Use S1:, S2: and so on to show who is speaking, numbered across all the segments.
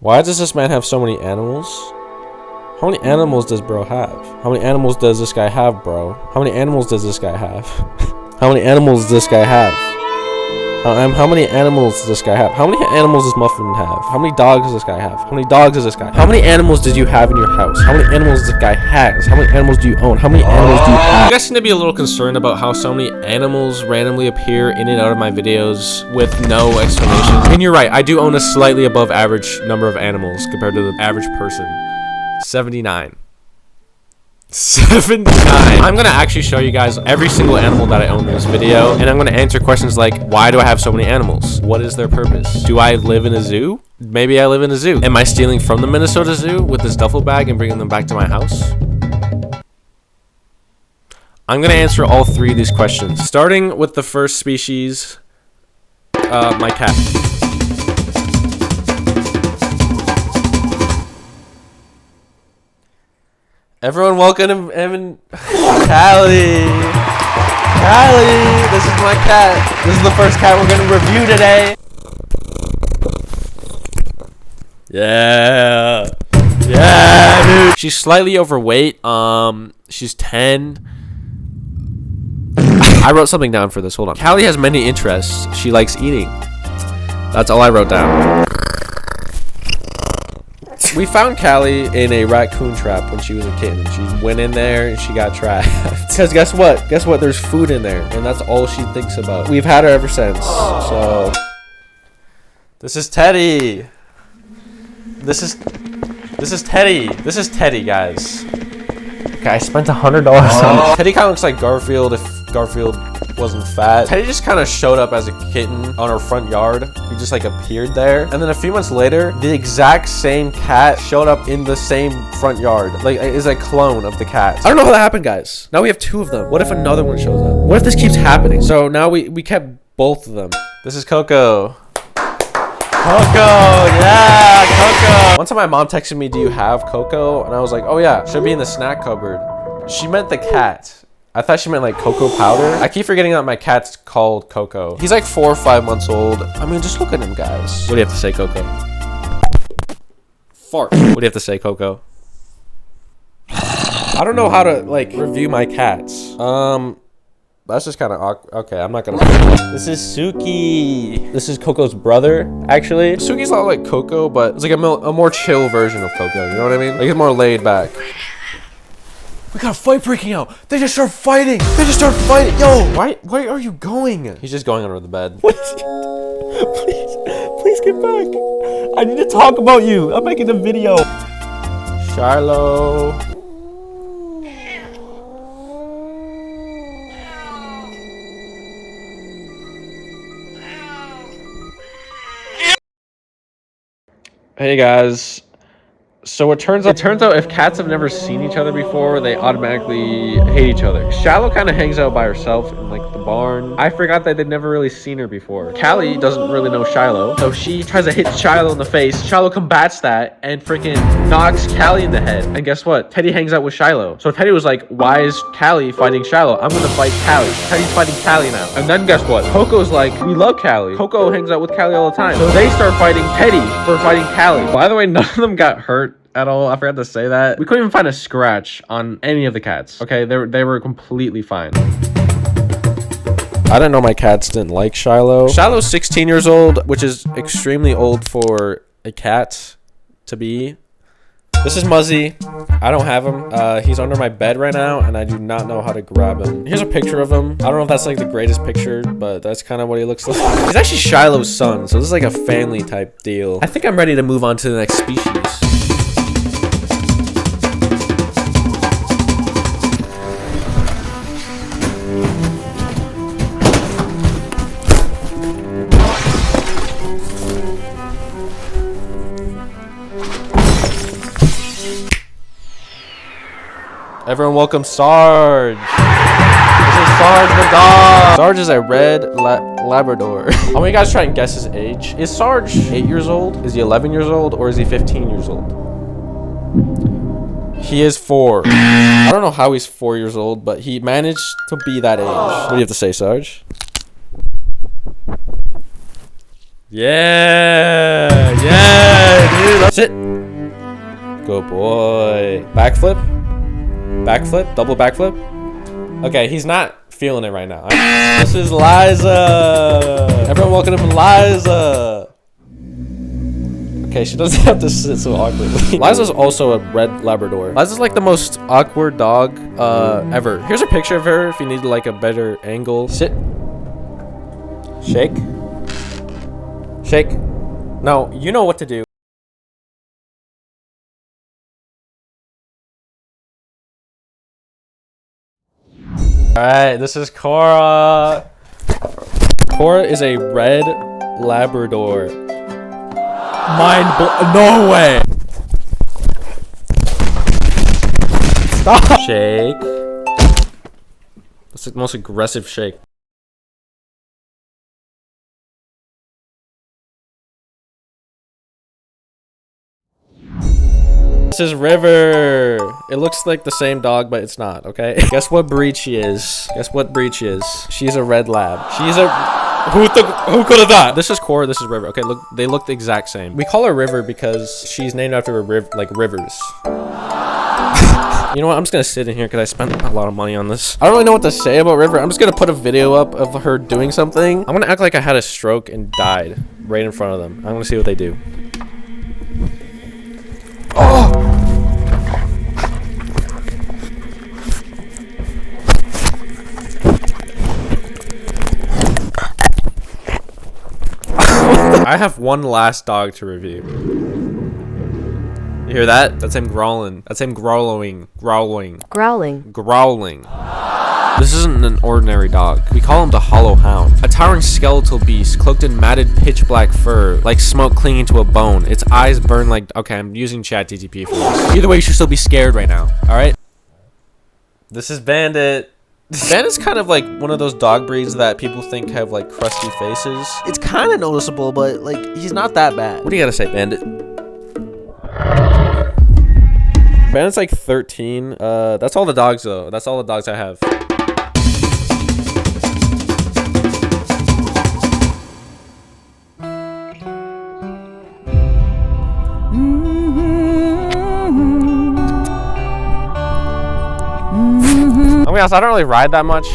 S1: Why does this man have so many animals? How many animals does bro have? How many animals does this guy have, bro? How many animals does this guy have? How many animals does this guy have? How many animals does this guy have? How many animals does Muffin have? How many dogs does this guy have? How many dogs does this guy have? How many animals did you have in your house? How many animals this guy has? How many animals do you own? How many animals do you have? You guys seem to be a little concerned about how so many animals randomly appear in and out of my videos with no explanation. And you're right, I do own a slightly above average number of animals compared to the average person. 79. 79. I'm gonna actually show you guys every single animal that I own in this video, and I'm gonna answer questions like, why do I have so many animals? What is their purpose? Do I live in a zoo? Maybe I live in a zoo. Am I stealing from the Minnesota Zoo with this duffel bag and bringing them back to my house? I'm gonna answer all three of these questions, starting with the first species, my cat. Everyone welcome Evan. Callie, this is my cat. This is the first cat we're gonna review today. Yeah, dude. She's slightly overweight. She's 10. I wrote something down for this. Hold on. Callie has many interests. She likes eating. That's all I wrote down. We found Callie in a raccoon trap when she was a kitten. She went in there and she got trapped. Because guess what? There's food in there. And that's all she thinks about. We've had her ever since. So this is Teddy. This is Teddy. This is Teddy, guys. Okay, I spent $100 on it. Teddy kind of looks like Garfield if Garfield wasn't fat. Teddy just kind of showed up as a kitten on our front yard. He just like appeared there, and then a few months later the exact same cat showed up in the same front yard, like is a clone of the cat. I don't know how that happened, guys. Now we have two of them. What if another one shows up? What if this keeps happening? So now we kept both of them. This is Coco. Yeah, Coco. One time my mom texted me, do you have Coco? And I was like, oh yeah, should be in the snack cupboard. She meant the cat. I thought she meant like cocoa powder. I keep forgetting that my cat's called Coco. He's like 4 or 5 months old. I mean, just look at him, guys. What do you have to say, Coco? Fart. What do you have to say, Coco? I don't know how to like review my cats. That's just kind of awkward. Okay, I'm not gonna. This is Suki. This is Coco's brother, actually. Suki's not like Coco, but it's like a more chill version of Coco. You know what I mean? Like it's more laid back. We got a fight breaking out. They just start fighting. Yo, why are you going? He's just going under the bed. Please get back. I need to talk about you. I'm making a video. Shiloh. Hey guys. So it turns out if cats have never seen each other before, they automatically hate each other. Shallow kind of hangs out by herself in like the barn. I forgot that they'd never really seen her before. Callie doesn't really know Shiloh, so she tries to hit Shiloh in the face. Shiloh combats that and freaking knocks Callie in the head. And guess what? Teddy hangs out with Shiloh. So Teddy was like, why is Callie fighting Shiloh? I'm gonna fight Callie. Teddy's fighting Callie now. And then guess what? Coco's like, we love Callie. Coco hangs out with Callie all the time. So they start fighting Teddy for fighting Callie. By the way, none of them got hurt at all. I forgot to say that. We couldn't even find a scratch on any of the cats. Okay, they were completely fine. I didn't know my cats didn't like Shiloh. Shiloh's 16 years old, which is extremely old for a cat to be. This is Muzzy. I don't have him. He's under my bed right now, and I do not know how to grab him. Here's a picture of him. I don't know if that's like the greatest picture, but that's kind of what he looks like. He's actually Shiloh's son, so this is like a family type deal. I think I'm ready to move on to the next species. Everyone welcome Sarge. This is Sarge the dog. Sarge is a red Labrador. I want you guys to try and guess his age. Is Sarge 8 years old? Is he 11 years old? Or is he 15 years old? He is 4. I don't know how he's 4 years old, but he managed to be that age. What do you have to say, Sarge? Yeah, yeah, dude. Sit. Good boy. Backflip. Backflip. Double backflip. Okay, he's not feeling it right now. This is Liza. Everyone welcome him, Liza. Okay, she doesn't have to sit so awkwardly. Liza's also a red Labrador. Liza's like the most awkward dog ever. Here's a picture of her if you need like a better angle. Sit. Shake. Shake. No, you know what to do. Alright, this is Cora. Cora is a red Labrador. No way. Stop. Shake. That's the most aggressive shake. This is River. It looks like the same dog, but it's not, okay? Guess what breed she is? Guess what breed she is? She's a red lab. She's a... Who could have thought? This is Cora, this is River. Okay, look, they look the exact same. We call her River because she's named after a like rivers. You know what? I'm just gonna sit in here because I spent a lot of money on this. I don't really know what to say about River. I'm just gonna put a video up of her doing something. I'm gonna act like I had a stroke and died right in front of them. I'm gonna see what they do. Oh! I have one last dog to review. You hear that? That's him growling. That's him growling. Growling.
S2: Growling.
S1: Growling. This isn't an ordinary dog. We call him the Hollow Hound. A towering skeletal beast cloaked in matted pitch black fur, like smoke clinging to a bone. Its eyes burn like... Okay, I'm using ChatGPT for this. Either way, you should still be scared right now. Alright? This is Bandit. Bandit's kind of like one of those dog breeds that people think have like crusty faces. It's kind of noticeable, but like he's not that bad. What do you gotta say, Bandit? Bandit's like 13. That's all the dogs though. That's all the dogs I have. I'm gonna be honest, I don't really ride that much.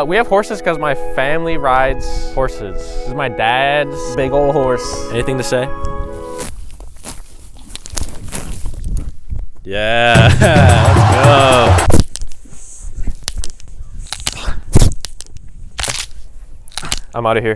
S1: We have horses because my family rides horses. This is my dad's big old horse. Anything to say? Yeah, let's go. I'm out of here.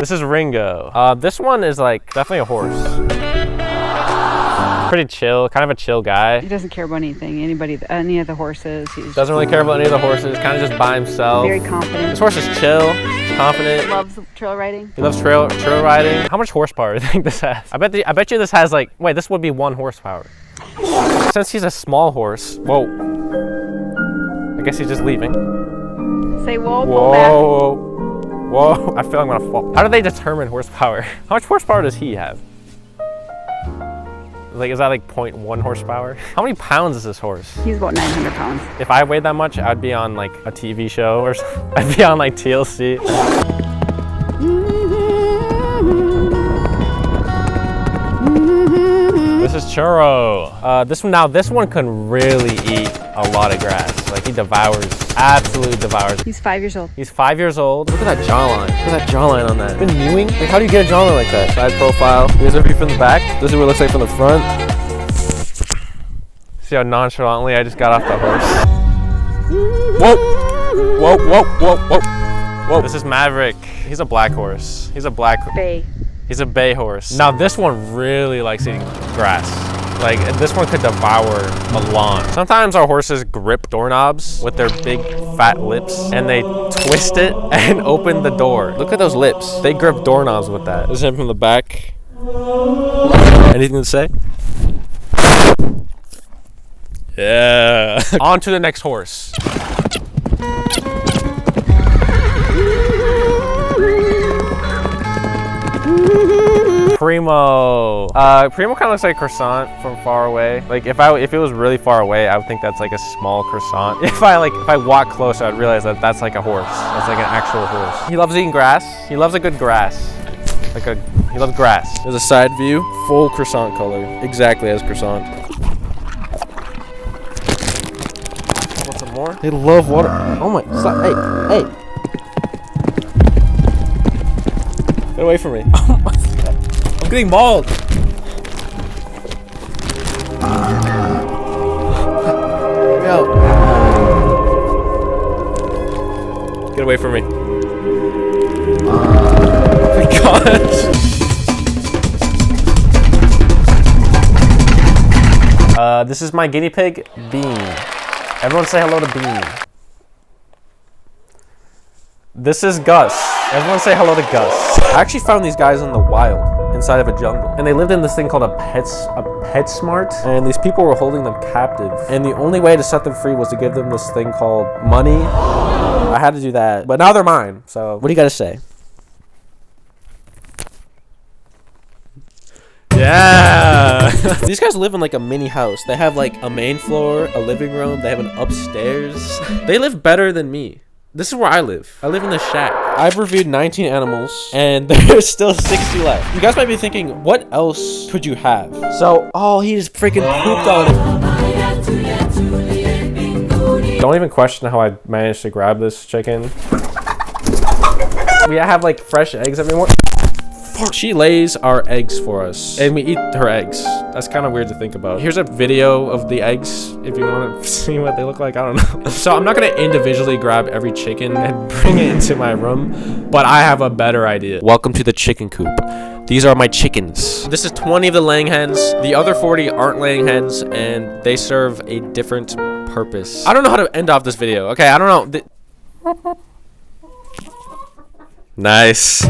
S1: This is Ringo. This one is like definitely a horse. Pretty chill, kind of a chill guy.
S3: He doesn't care about anything, any of the horses. He
S1: doesn't really care about any of the horses, kind of just by himself.
S3: Very confident.
S1: This horse is chill, confident.
S3: Loves trail riding.
S1: He loves trail riding. How much horsepower do you think this has? I bet you this has like, wait, this would be 1 horsepower. Since he's a small horse, whoa. I guess he's just leaving.
S3: Say whoa, pull back.
S1: Whoa, I feel like I'm gonna fall. How do they determine horsepower? How much horsepower does he have? Like, is that like 0.1 horsepower? How many pounds is this horse?
S3: He's about 900 pounds.
S1: If I weighed that much, I'd be on like a TV show or something. I'd be on like TLC. This is Churro. This one can really eat a lot of grass. Like he absolutely devours.
S3: He's 5 years old.
S1: He's 5 years old. Look at that jawline. Look at that jawline on that. Been mewing? Like how do you get a jawline like that? Side profile. Here's a view from the back. This is what it looks like from the front. See how nonchalantly I just got off the horse. Whoa! Whoa, whoa, whoa, whoa. Whoa. This is Maverick. He's a black horse. He's a bay. He's a bay horse. Now this one really likes eating grass. Like this one could devour a lawn. Sometimes our horses grip doorknobs with their big fat lips and they twist it and open the door. Look at those lips. They grip doorknobs with that. This is him from the back. Anything to say? Yeah. On to the next horse. Primo. Primo kind of looks like a croissant from far away. Like if it was really far away, I would think that's like a small croissant. If I walk closer, I'd realize that that's like a horse. That's like an actual horse. He loves eating grass. He loves a good grass. He loves grass. There's a side view, full croissant color, exactly as croissant. Want some more? They love water. Oh my! Stop! Hey! Get away from me! Oh my God! I'm getting mauled. Yo! Get away from me! Oh my gosh! This is my guinea pig, Bean. Everyone say hello to Bean. This is Gus. Everyone say hello to Gus. I actually found these guys in the wild, inside of a jungle. And they lived in this thing called a PetSmart. And these people were holding them captive. And the only way to set them free was to give them this thing called money. I had to do that. But now they're mine. So what do you got to say? Yeah. These guys live in like a mini house. They have like a main floor, a living room. They have an upstairs. They live better than me. This is where I live. I live in the shack. I've reviewed 19 animals and there's still 60 left. You guys might be thinking, what else could you have? So, oh, he just freaking pooped on it. Don't even question how I managed to grab this chicken. We have like fresh eggs every morning. She lays our eggs for us and we eat her eggs. That's kind of weird to think about. Here's a video of the eggs if you want to see what they look like. I don't know. So I'm not going to individually grab every chicken and bring it into my room, but I have a better idea. Welcome to the chicken coop. These are my chickens. This is 20 of the laying hens. The other 40 aren't laying hens and they serve a different purpose. I don't know how to end off this video. Okay, I don't know. Nice.